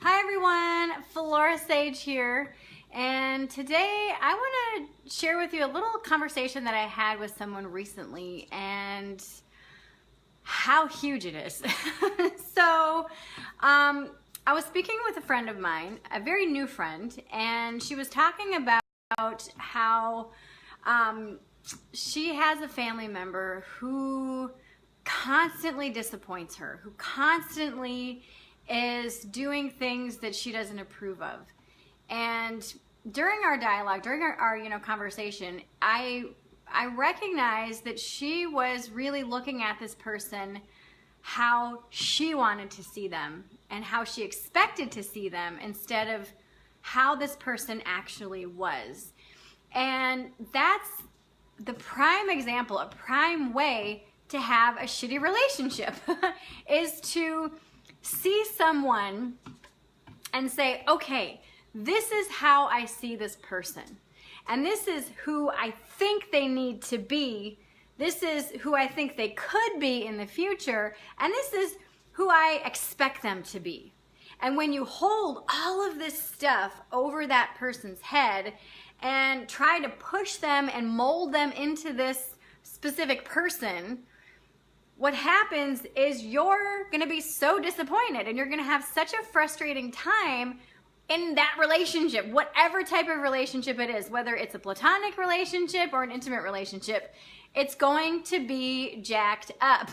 Hi everyone, Flora Sage here, and today I want to share with you a little conversation that I had with someone recently and how huge it is. I was speaking with a friend of mine, a very new friend, and she was talking about how she has a family member who constantly disappoints her, who constantly is doing things that she doesn't approve of. And during our dialogue, during our conversation, I recognized that she was really looking at this person how she wanted to see them and how she expected to see them instead of how this person actually was. And that's the prime example, a prime way to have a shitty relationship is to see someone and say, okay, this is how I see this person. And this is who I think they need to be. This is who I think they could be in the future. And this is who I expect them to be. And when you hold all of this stuff over that person's head and try to push them and mold them into this specific person, what happens is you're going to be so disappointed and you're going to have such a frustrating time in that relationship, whatever type of relationship it is, whether it's a platonic relationship or an intimate relationship, it's going to be jacked up.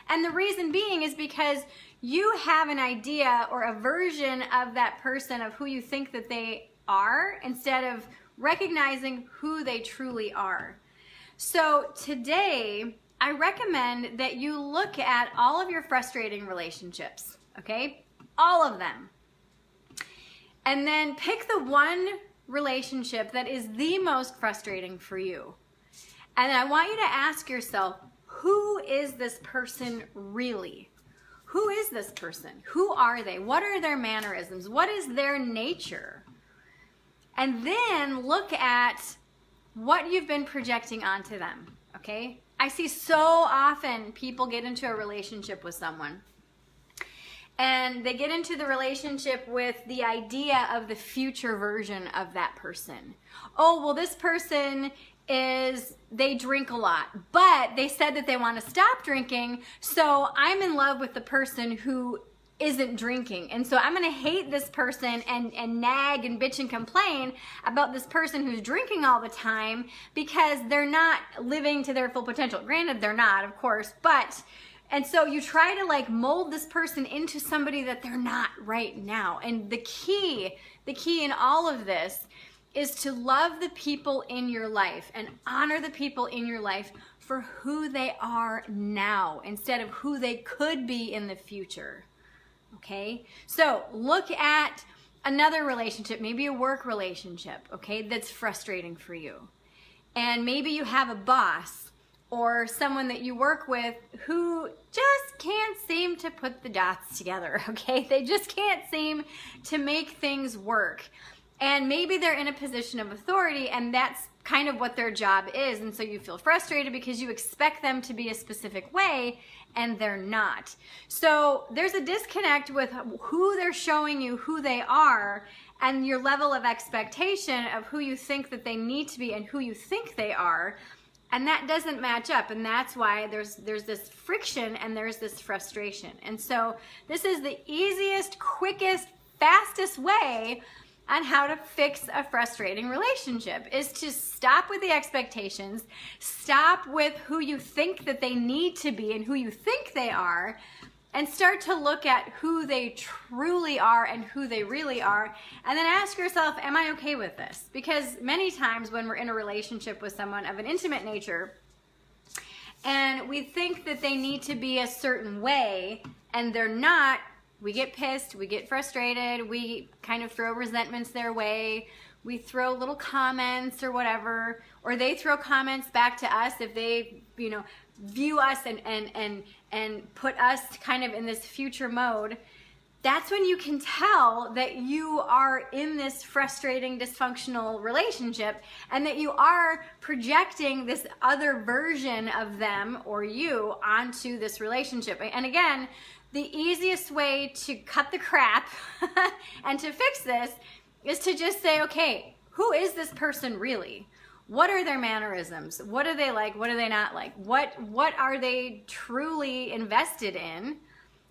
And the reason being is because you have an idea or a version of that person, of who you think that they are, instead of recognizing who they truly are. So today, I recommend that you look at all of your frustrating relationships, okay? All of them. And then pick the one relationship that is the most frustrating for you. And I want you to ask yourself, who is this person really? Who is this person? Who are they? What are their mannerisms? What is their nature? And then look at what you've been projecting onto them, okay? I see so often people get into a relationship with someone and they get into the relationship with the idea of the future version of that person. Oh, well, this person they drink a lot, but they said that they want to stop drinking, so I'm in love with the person who isn't drinking. And so I'm going to hate this person and nag and bitch and complain about this person who's drinking all the time because they're not living to their full potential. Granted, they're not, of course, and so you try to like mold this person into somebody that they're not right now. And the key in all of this is to love the people in your life and honor the people in your life for who they are now instead of who they could be in the future. Okay, so look at another relationship, maybe a work relationship, okay, that's frustrating for you. And maybe you have a boss or someone that you work with who just can't seem to put the dots together, okay? They just can't seem to make things work. And maybe they're in a position of authority and that's kind of what their job is. And so you feel frustrated because you expect them to be a specific way and they're not. So there's a disconnect with who they're showing you who they are and your level of expectation of who you think that they need to be and who you think they are. And that doesn't match up. And that's why there's this friction and there's this frustration. And so this is the easiest, quickest, fastest way on how to fix a frustrating relationship is to stop with the expectations, stop with who you think that they need to be and who you think they are, and start to look at who they truly are and who they really are, and then ask yourself, am I okay with this? Because many times when we're in a relationship with someone of an intimate nature, and we think that they need to be a certain way, and they're not, we get pissed, we get frustrated, we kind of throw resentments their way, we throw little comments or whatever, or they throw comments back to us if they, view us and put us kind of in this future mode. That's when you can tell that you are in this frustrating, dysfunctional relationship and that you are projecting this other version of them or you onto this relationship. And again, the easiest way to cut the crap and to fix this is to just say, okay, who is this person really? What are their mannerisms? What are they like? What are they not like? What are they truly invested in?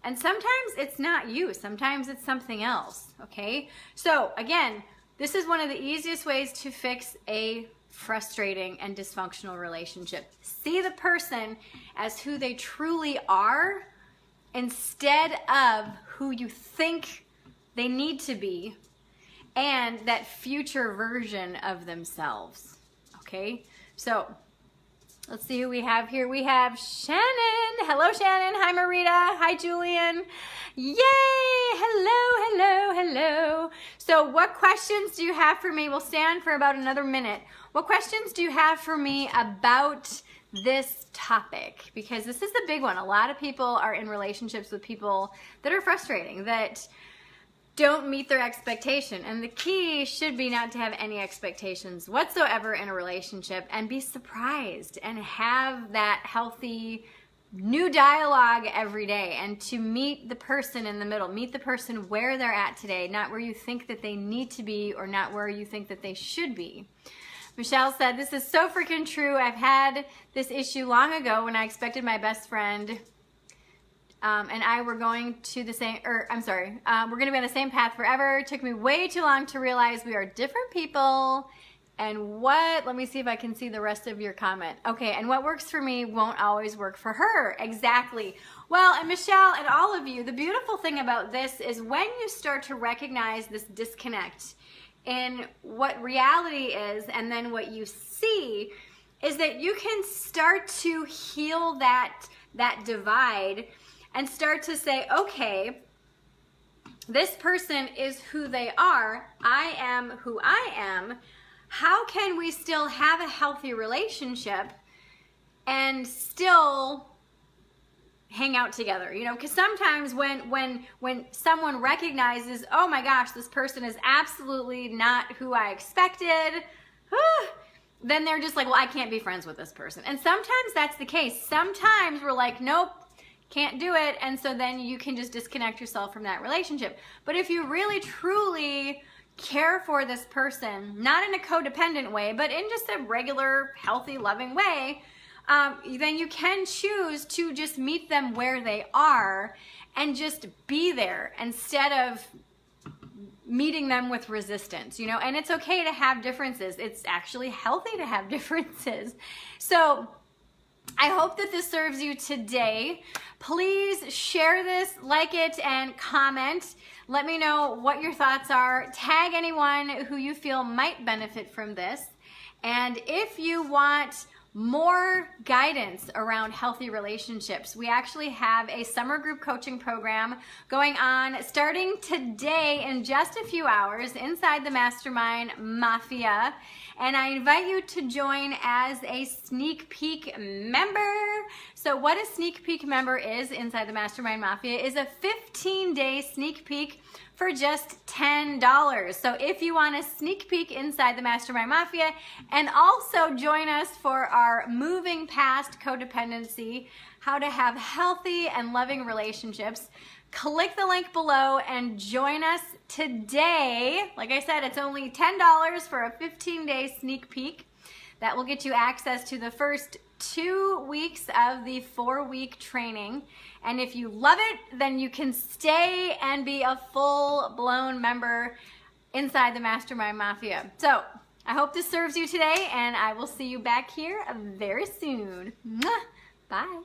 And sometimes it's not you. Sometimes it's something else, okay? So again, this is one of the easiest ways to fix a frustrating and dysfunctional relationship. See the person as who they truly are instead of who you think they need to be and that future version of themselves. Okay, so let's see who we have here. We have Shannon. Hello, Shannon. Hi, Marita. Hi, Julian. Yay! Hello. So what questions do you have for me? We'll stand for about another minute. What questions do you have for me about this topic? Because this is the big one. A lot of people are in relationships with people that are frustrating, that don't meet their expectation. And the key should be not to have any expectations whatsoever in a relationship and be surprised and have that healthy new dialogue every day and to meet the person in the middle, meet the person where they're at today, not where you think that they need to be or not where you think that they should be. Michelle said, this is so freaking true. I've had this issue long ago when I expected my best friend and I were going to the same, we're going to be on the same path forever. It took me way too long to realize we are different people. And let me see if I can see the rest of your comment. Okay, and what works for me won't always work for her. Exactly. Well, and Michelle and all of you, the beautiful thing about this is when you start to recognize this disconnect in what reality is and then what you see, is that you can start to heal that divide and start to say, okay, this person is who they are. I am who I am. How can we still have a healthy relationship and still hang out together? You know, because sometimes when someone recognizes, oh my gosh, this person is absolutely not who I expected, then they're just like, well, I can't be friends with this person. And sometimes that's the case. Sometimes we're like, nope, can't do it, and so then you can just disconnect yourself from that relationship. But if you really truly care for this person, not in a codependent way, but in just a regular, healthy, loving way, then you can choose to just meet them where they are and just be there instead of meeting them with resistance, you know. And it's okay to have differences. It's actually healthy to have differences. So I hope that this serves you today. Please share this, like it, and comment. Let me know what your thoughts are. Tag anyone who you feel might benefit from this. And if you want more guidance around healthy relationships, we actually have a summer group coaching program going on starting today in just a few hours inside the Mastermind Mafia. And I invite you to join as a sneak peek member. So what a sneak peek member is inside the Mastermind Mafia is a 15-day sneak peek for just $10. So if you want a sneak peek inside the Mastermind Mafia and also join us for our Moving Past Codependency, how to have healthy and loving relationships, click the link below and join us today. Like I said, it's only $10 for a 15-day sneak peek. That will get you access to the first 2 weeks of the 4-week training. And if you love it, then you can stay and be a full-blown member inside the Mastermind Mafia. So I hope this serves you today, and I will see you back here very soon. Bye.